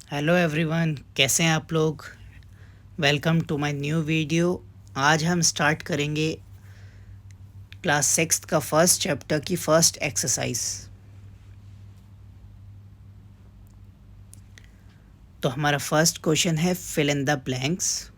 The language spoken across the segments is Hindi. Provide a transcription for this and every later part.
हेलो एवरीवन, कैसे हैं आप लोग। Welcome to my new video. आज हम स्टार्ट करेंगे क्लास सिक्स्थ का फर्स्ट चैप्टर की फर्स्ट एक्सरसाइज। तो हमारा फर्स्ट क्वेश्चन है फिल इन द ब्लैंक्स।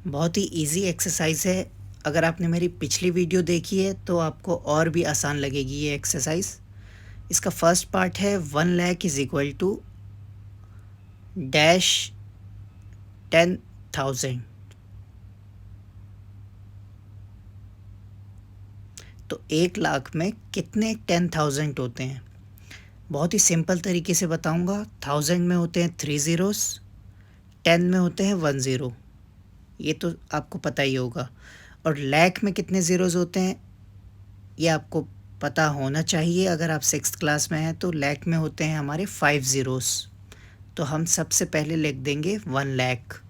बहुत ही इजी एक्सरसाइज है। अगर आपने मेरी पिछली वीडियो देखी है तो आपको और भी आसान लगेगी ये एक्सरसाइज। इसका फर्स्ट पार्ट है 1 lakh is equal to dash 10,000। तो 1 लाख में कितने 10,000 होते हैं। बहुत ही सिंपल तरीके से बताऊंगा। 1000 में होते हैं 3 ज़ीरोस, 10 में होते हैं 1 ज़ीरो। ये तो आपको पता ही होगा। और लैख में कितने ज़ीरोज़ होते हैं ये आपको पता होना चाहिए। अगर आप सिक्स्थ क्लास में हैं तो लैख में होते हैं हमारे 5 ज़ीरोस। तो हम सबसे पहले लिख देंगे 1 लाख।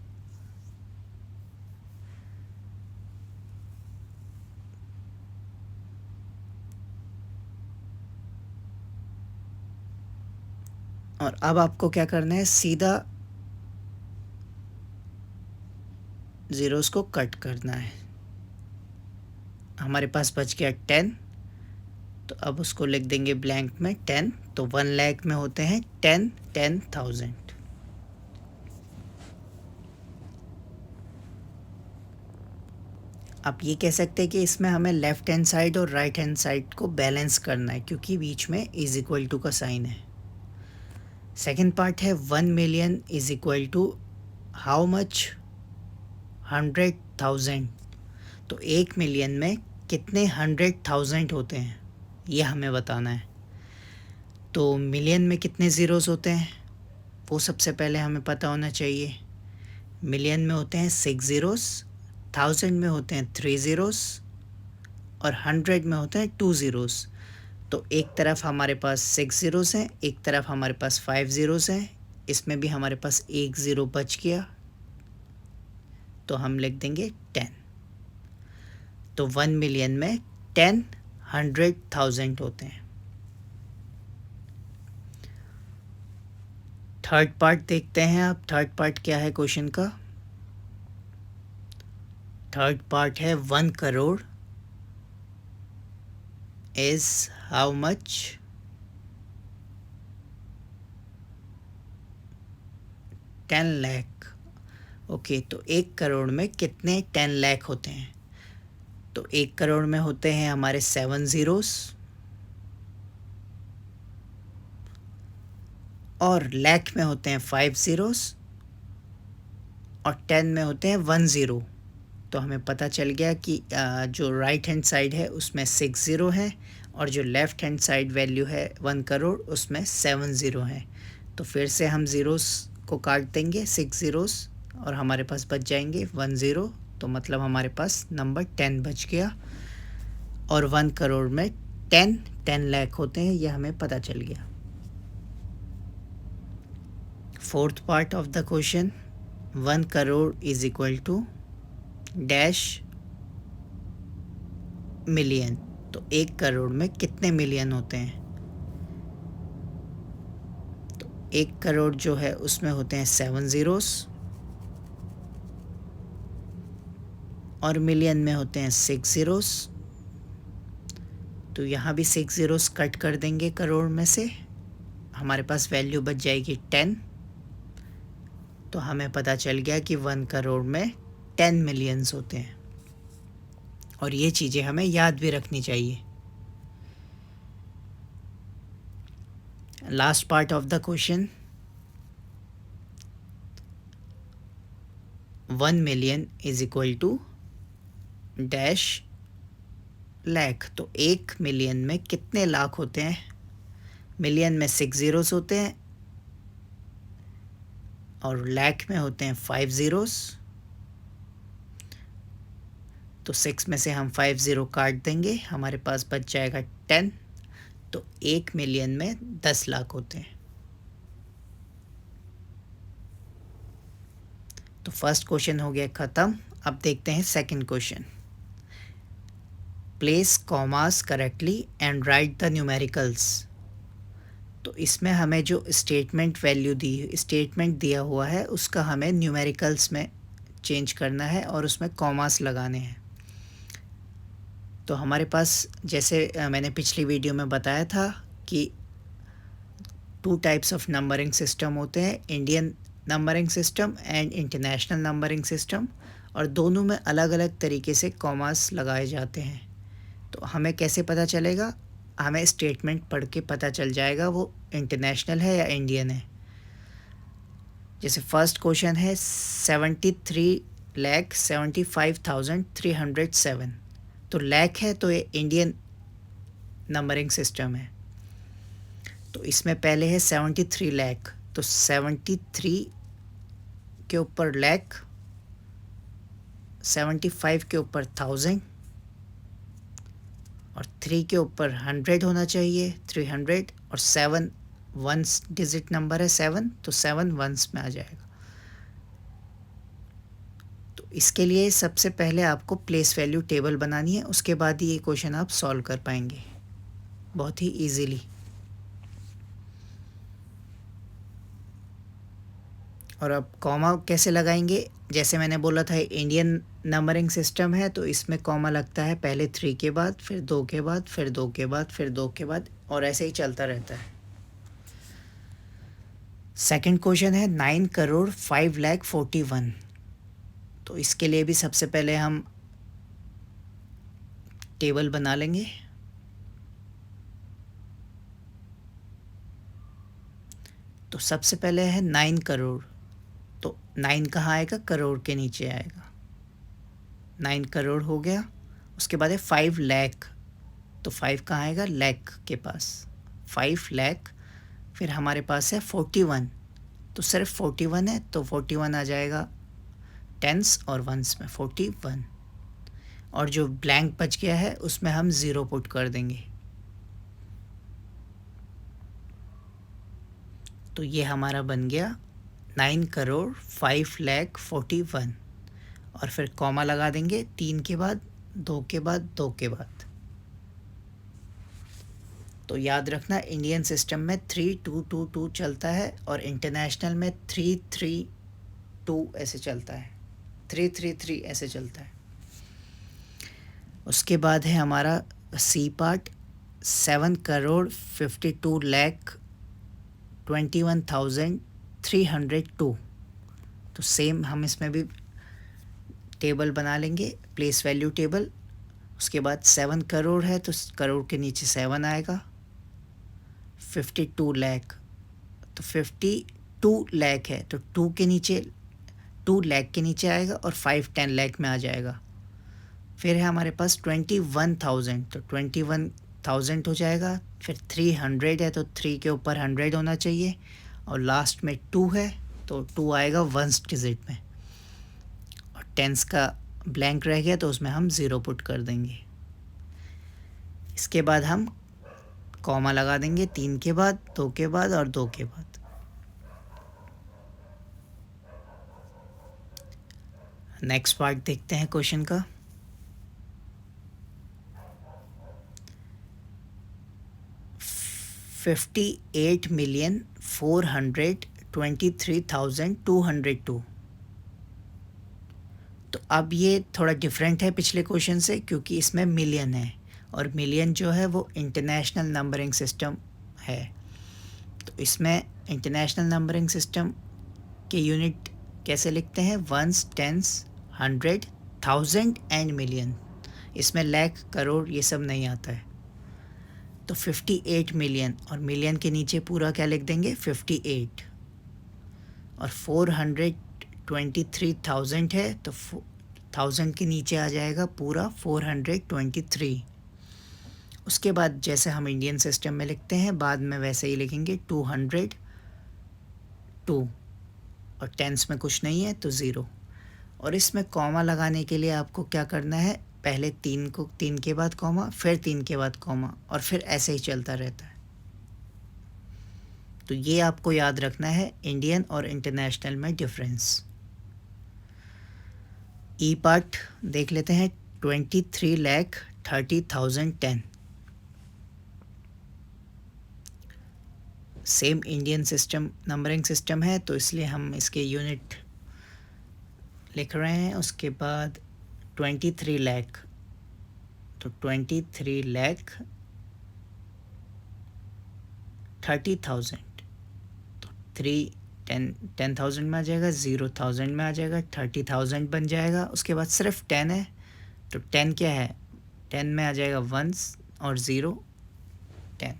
और अब आपको क्या करना है, सीधा ज़ीरोस को कट करना है। हमारे पास बच गया 10, तो अब उसको लिख देंगे ब्लैंक में 10। तो 1 लाख में होते हैं 10,000। आप ये कह सकते हैं कि इसमें हमें लेफ़्ट हैंड साइड और राइट हैंड साइड को बैलेंस करना है, क्योंकि बीच में इज इक्वल टू का साइन है। सेकंड पार्ट है 1 million is equal to how much 100,000। तो 1 मिलियन में कितने 100,000 होते हैं ये हमें बताना है। तो मिलियन में कितने ज़ीरोज़ होते हैं वो सबसे पहले हमें पता होना चाहिए। मिलियन में होते हैं 6 ज़ीरोज़, 1000 में होते हैं 3 ज़ीरोज़ और 100 में होते हैं 2 ज़ीरोज़। तो एक तरफ हमारे पास 6 ज़ीरोज़ हैं, एक तरफ हमारे पास 5 ज़ीरोज़ हैं। इसमें भी हमारे पास एक ज़ीरो बच गया, तो हम लिख देंगे 10। तो 1 मिलियन में 10 100,000 होते हैं। थर्ड पार्ट देखते हैं। अब थर्ड पार्ट क्या है क्वेश्चन का। थर्ड पार्ट है 1 crore is how much 10 lakh. Okay, तो 1 करोड़ में कितने 10 लाख होते हैं। तो 1 करोड़ में होते हैं हमारे 7 ज़ीरोस और लाख में होते हैं 5 ज़ीरोस और 10 में होते हैं 1 ज़ीरो। तो हमें पता चल गया कि जो राइट हैंड साइड है उसमें 6 ज़ीरो है और जो लेफ़्ट हैंड साइड वैल्यू है 1 करोड़ उसमें 7 ज़ीरो है। तो फिर से हम ज़ीरोस को काट देंगे, 6 ज़ीरोस, और हमारे पास बच जाएंगे 1 ज़ीरो। तो मतलब हमारे पास नंबर 10 बच गया। और 1 करोड़ में 10 लाख होते हैं, यह हमें पता चल गया। Fourth part of the question, 1 crore is equal to dash million. तो 1 करोड़ में कितने मिलियन होते हैं। तो 1 करोड़ जो है उसमें होते हैं 7 ज़ीरोस और मिलियन में होते हैं 6 ज़ीरोस। तो यहाँ भी 6 ज़ीरोस कट कर देंगे करोड़ में से, हमारे पास वैल्यू बच जाएगी 10। तो हमें पता चल गया कि 1 करोड़ में 10 मिलियंस होते हैं। और ये चीज़ें हमें याद भी रखनी चाहिए। Last part of the question, 1 million is equal to dash lakh. तो 1 मिलियन में कितने लाख होते हैं। मिलियन में 6 ज़ीरोस होते हैं और लाख में होते हैं 5 ज़ीरोस। तो 6 में से हम 5 ज़ीरो काट देंगे, हमारे पास बच जाएगा 10। तो 1 मिलियन में 10 लाख होते हैं। तो फर्स्ट क्वेश्चन हो गया ख़त्म। अब देखते हैं second question. Place commas correctly and write the numericals. तो इसमें हमें जो स्टेटमेंट दिया हुआ है उसका हमें न्यूमेरिकल्स में चेंज करना है और उसमें कॉमास लगाने हैं। तो हमारे पास जैसे मैंने पिछली वीडियो में बताया था कि 2 टाइप्स ऑफ नंबरिंग सिस्टम होते हैं, Indian numbering system and international numbering system, और दोनों में अलग अलग तरीके से कॉमास लगाए जाते हैं। तो हमें कैसे पता चलेगा? हमें स्टेटमेंट पढ़ के पता चल जाएगा वो इंटरनेशनल है या इंडियन है। जैसे फर्स्ट क्वेश्चन है 73,75,307, तो लैख है तो ये इंडियन नंबरिंग सिस्टम है। तो इसमें पहले है 73 लाख, तो 73 के ऊपर लाख, 75 के ऊपर 1000 और 3 के ऊपर 100 होना चाहिए, 300, और 7 वंस डिजिट नंबर है 7, तो 7 वंस में आ जाएगा। तो इसके लिए सबसे पहले आपको प्लेस वैल्यू टेबल बनानी है, उसके बाद ही ये क्वेश्चन आप सॉल्व कर पाएंगे बहुत ही इजीली। और अब कॉमा कैसे लगाएंगे? जैसे मैंने बोला था इंडियन नंबरिंग सिस्टम है, तो इसमें कॉमा लगता है पहले 3 के बाद, फिर 2 के बाद, फिर 2 के बाद, फिर 2 के बाद, और ऐसे ही चलता रहता है। सेकंड क्वेश्चन है 9,05,41,000। तो इसके लिए भी सबसे पहले हम टेबल बना लेंगे। तो सबसे पहले है 9 करोड़, तो 9 कहाँ आएगा? करोड़ के नीचे आएगा। 9 करोड़ हो गया। उसके बाद है 5 लाख, तो 5 कहाँ आएगा? लाख के पास, 5 लाख। फिर हमारे पास है 41, तो सिर्फ 41 है, तो 41 आ जाएगा टेंस और वंस में 41, और जो ब्लैंक बच गया है उसमें हम 0 पुट कर देंगे। तो ये हमारा बन गया 9,05,41,000, और फिर कॉमा लगा देंगे 3 के बाद, 2 के बाद, 2 के बाद। तो याद रखना इंडियन सिस्टम में 3-2-2-2 चलता है और इंटरनेशनल में 3-3-2 ऐसे चलता है, 3-3-3 ऐसे चलता है। उसके बाद है हमारा सी पार्ट 7,52,21,302। तो सेम हम इसमें भी टेबल बना लेंगे, प्लेस वैल्यू टेबल। उसके बाद 7 करोड़ है, तो करोड़ के नीचे 7 आएगा। 52 लाख, तो 52 लाख है, तो 2 के नीचे, 2 लाख के नीचे आएगा, और 5 10 लाख में आ जाएगा। फिर है हमारे पास 21,000, तो 21,000 हो जाएगा। फिर 300 है, तो 3 के ऊपर 100 होना चाहिए, और लास्ट में 2 है, तो 2 आएगा वंस डिजिट में, और टेंस का ब्लैंक रह गया तो उसमें हम 0 पुट कर देंगे। इसके बाद हम कॉमा लगा देंगे 3 के बाद, 2 के बाद और 2 के बाद। नेक्स्ट पार्ट देखते हैं क्वेश्चन का। $58,423,202। तो अब ये थोड़ा डिफरेंट है पिछले क्वेश्चन से, क्योंकि इसमें मिलियन है, और मिलियन जो है वो इंटरनेशनल नंबरिंग सिस्टम है। तो इसमें इंटरनेशनल नंबरिंग सिस्टम के यूनिट कैसे लिखते हैं? Ones, tens, 100, 1000 and million. इसमें लाख, करोड़ ये सब नहीं आता है। तो 58 मिलियन, और मिलियन के नीचे पूरा क्या लिख देंगे? 58, और 423,000 है, तो 1000 के नीचे आ जाएगा पूरा 423। उसके बाद जैसे हम इंडियन सिस्टम में लिखते हैं बाद में वैसे ही लिखेंगे 202, और टेंस में कुछ नहीं है तो 0। और इसमें कॉमा लगाने के लिए आपको क्या करना है? पहले 3 के बाद कॉमा, फिर 3 के बाद कॉमा, और फिर ऐसे ही चलता रहता है। तो ये आपको याद रखना है इंडियन और इंटरनेशनल में डिफरेंस। ई पार्ट देख लेते हैं 23,30,10। Same Indian system numbering system है तो इसलिए हम इसके यूनिट लिख रहे हैं। उसके बाद 23 लाख, तो 23,30,000, तो 10,000 में आ जाएगा, 0,000 में आ जाएगा, 30,000 बन जाएगा। उसके बाद सिर्फ 10 है, तो 10 क्या है, 10 में आ जाएगा वंस और 0, 10।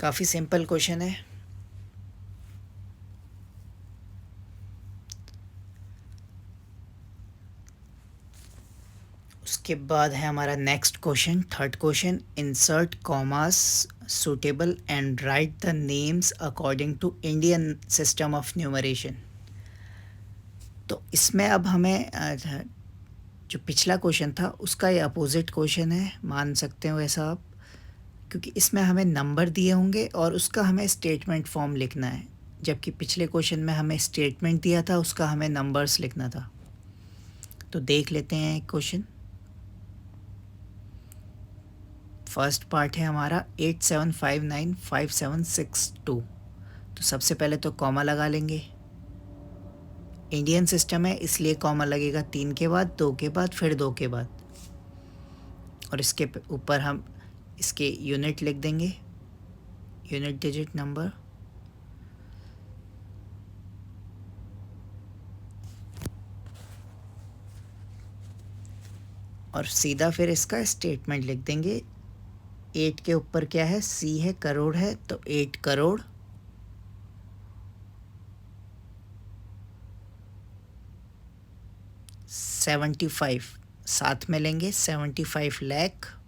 काफ़ी सिंपल क्वेश्चन है। उसके बाद है हमारा next question, third question, insert commas suitable and write the names according to Indian system of numeration. तो इसमें अब हमें जो पिछला क्वेश्चन था उसका ये अपोजिट क्वेश्चन है, मान सकते हो ऐसा आप, क्योंकि इसमें हमें नंबर दिए होंगे और उसका हमें स्टेटमेंट फॉर्म लिखना है, जबकि पिछले क्वेश्चन में हमें स्टेटमेंट दिया था, उसका हमें नंबर्स लिखना था। तो देख लेते हैं क्वेश्चन। फर्स्ट पार्ट है हमारा 87595762। तो सबसे पहले तो कॉमा लगा लेंगे, इंडियन सिस्टम है इसलिए कॉमा लगेगा 3 के बाद, 2 के बाद, फिर 2 के बाद, और इसके ऊपर हम इसके यूनिट लिख देंगे, यूनिट डिजिट नंबर। और सीधा फिर इसका स्टेटमेंट लिख देंगे। 8 के ऊपर क्या है, सी है, करोड़ है, तो 8 करोड़ 75, साथ में लेंगे 75 लाख,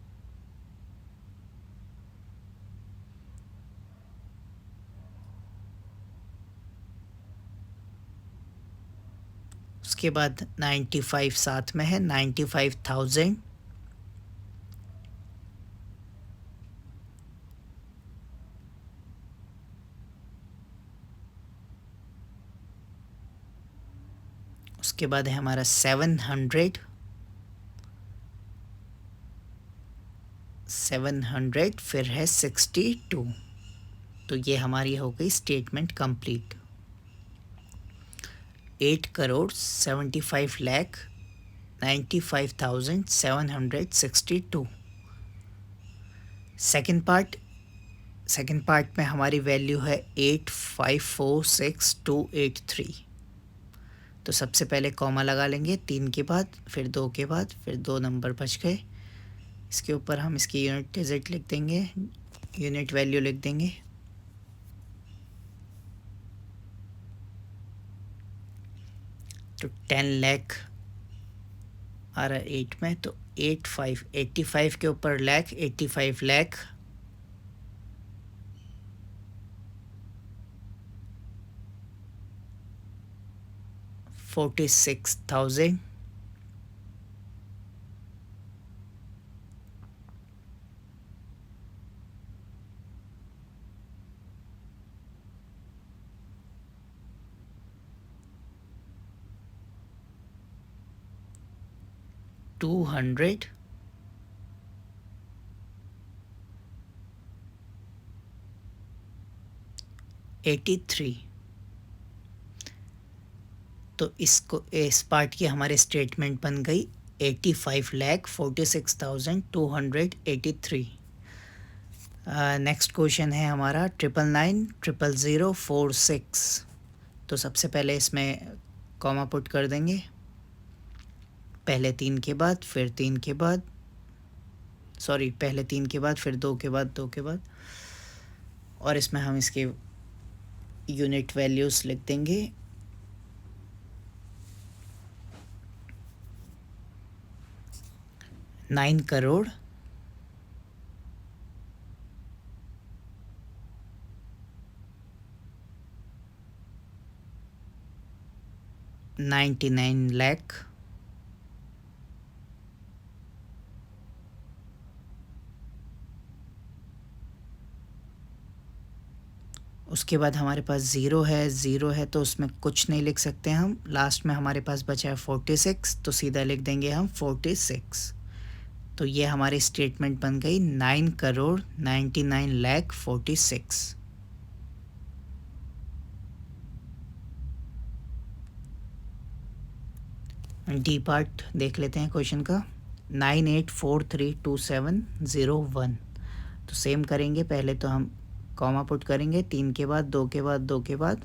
उसके बाद 95 साथ में है, 95,000, उसके बाद है हमारा 700, 700, फिर है 62। तो ये हमारी हो गई statement complete. 8 crore 75 lakh 95,762। Second part में हमारी वैल्यू है 8546283। तो सबसे पहले कॉमा लगा लेंगे 3 के बाद, फिर 2 के बाद, फिर 2 नंबर बच गए। इसके ऊपर हम इसकी यूनिट डिजिट लिख देंगे, यूनिट वैल्यू लिख देंगे। तो 10 लाख आ रहा है 8 में, तो 85 के ऊपर लाख, 85 लाख 46,000, $200, $83। तो इस पार्ट की हमारे स्टेटमेंट बन गई 85,46,283। नेक्स्ट क्वेश्चन है हमारा 99,900,046। तो सबसे पहले इसमें कॉमा पुट कर देंगे, पहले 3 के बाद, फिर 3 के बाद, सॉरी पहले 3 के बाद, फिर 2 के बाद, 2 के बाद, और इसमें हम इसके यूनिट वैल्यूज़ लिख देंगे। $9 करोड़ 99 लाख उसके बाद हमारे पास ज़ीरो है तो उसमें कुछ नहीं लिख सकते हम। लास्ट में हमारे पास बचा है 46, तो सीधा लिख देंगे हम 46। तो ये हमारी स्टेटमेंट बन गई 9,99,46,000। डी पार्ट देख लेते हैं क्वेश्चन का। 98432701। तो सेम करेंगे, पहले तो हम कॉमा पुट करेंगे 3 के बाद 2 के बाद 2 के बाद।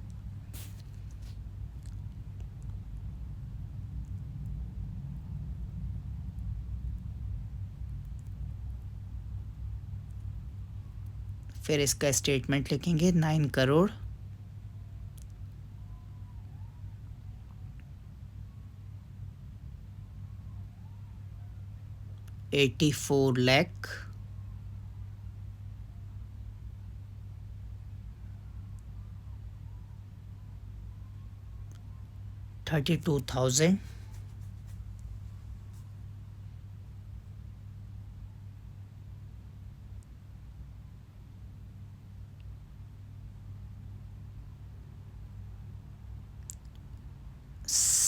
फिर इसका स्टेटमेंट लिखेंगे 9 करोड़ 84 लाख 32,000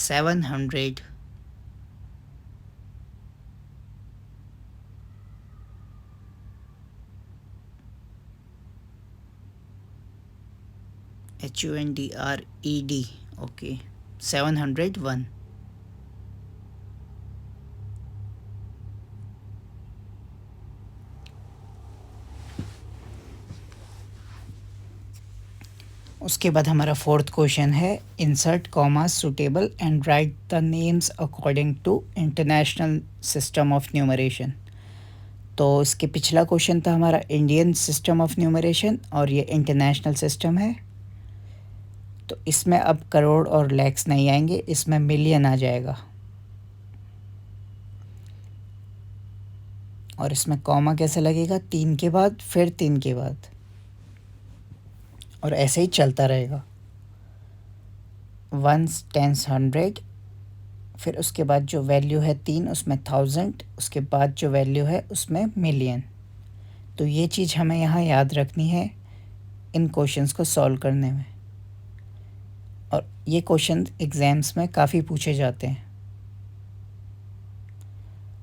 700 HUNDRED, ओके 701। उसके बाद हमारा फोर्थ क्वेश्चन है insert comma suitable and write the names according to international system of numeration. तो इसके पिछला क्वेश्चन था हमारा इंडियन सिस्टम ऑफ न्यूमरेशन और ये इंटरनेशनल सिस्टम है। तो इसमें अब करोड़ और लैक्स नहीं आएंगे, इसमें मिलियन आ जाएगा। और इसमें कॉमा कैसे लगेगा, 3 के बाद फिर 3 के बाद, और ऐसे ही चलता रहेगा। 1s 10s 100, फिर उसके बाद जो वैल्यू है 3 उसमें 1000, उसके बाद जो वैल्यू है उसमें मिलियन। तो ये चीज़ हमें यहाँ याद रखनी है इन क्वेश्चंस को सॉल्व करने में, और ये क्वेश्चन एग्ज़ाम्स में काफ़ी पूछे जाते हैं।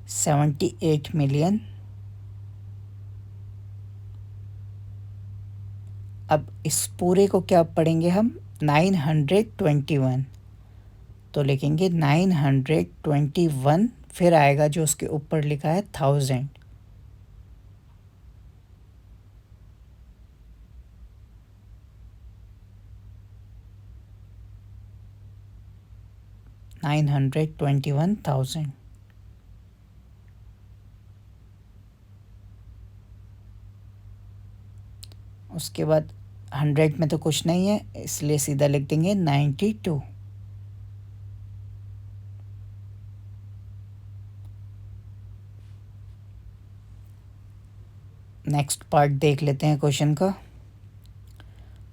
78 मिलियन। अब इस पूरे को क्या पढ़ेंगे हम, 921। तो लिखेंगे 921, फिर आएगा जो उसके ऊपर लिखा है 1000। $921,000। उसके बाद 100 में तो कुछ नहीं है, इसलिए सीधा लिख देंगे 92। नेक्स्ट पार्ट देख लेते हैं क्वेश्चन का।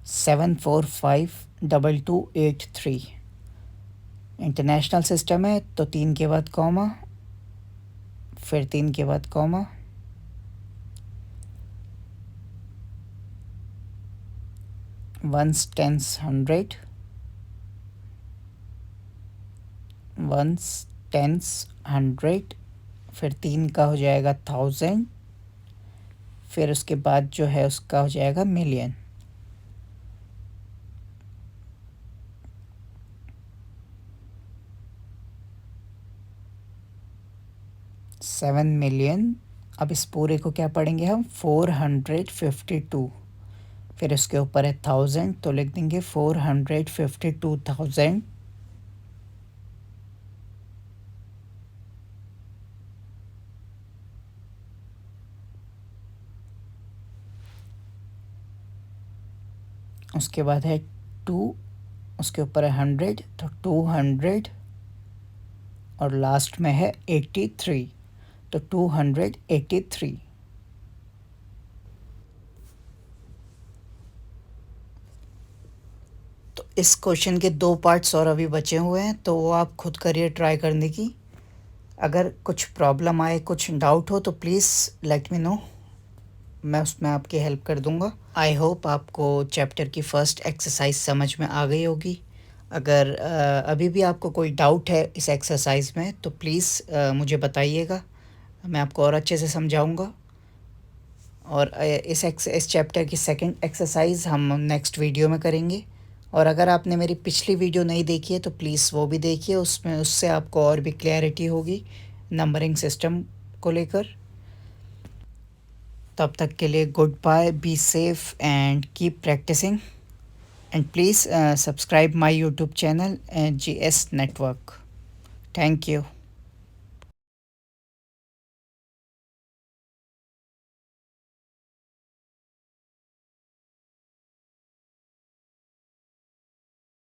7452283 इंटरनेशनल सिस्टम है, तो 3 के बाद कॉमा, फिर 3 के बाद comma, 1s 10s 100, 1s 10s 100, फिर 3 का हो जाएगा 1000, फिर उसके बाद जो है उसका हो जाएगा मिलियन। Seven million. अब इस पूरे को क्या पढ़ेंगे हम, 452, फिर उसके ऊपर है 1000, तो लिख देंगे 452,000। उसके बाद है 2, उसके ऊपर है 100, तो 200, और लास्ट में है 83, तो 283। तो इस क्वेश्चन के 2 पार्ट्स और अभी बचे हुए हैं, तो वो आप खुद करिए ट्राई करने की। अगर कुछ प्रॉब्लम आए, कुछ डाउट हो तो प्लीज़ लेट मी नो। मैं उसमें आपकी हेल्प कर दूंगा। आई होप आपको चैप्टर की फ़र्स्ट एक्सरसाइज समझ में आ गई होगी। अगर अभी भी आपको कोई डाउट है इस एक्सरसाइज में तो प्लीज़ मुझे बताइएगा, मैं आपको और अच्छे से समझाऊंगा। और इस चैप्टर की सेकंड एक्सरसाइज हम नेक्स्ट वीडियो में करेंगे। और अगर आपने मेरी पिछली वीडियो नहीं देखी है तो प्लीज़ वो भी देखिए, उससे आपको और भी क्लैरिटी होगी नंबरिंग सिस्टम को लेकर। तब तक के लिए good bye, be safe and keep practicing and please subscribe my YouTube channel GS Network। Thank you.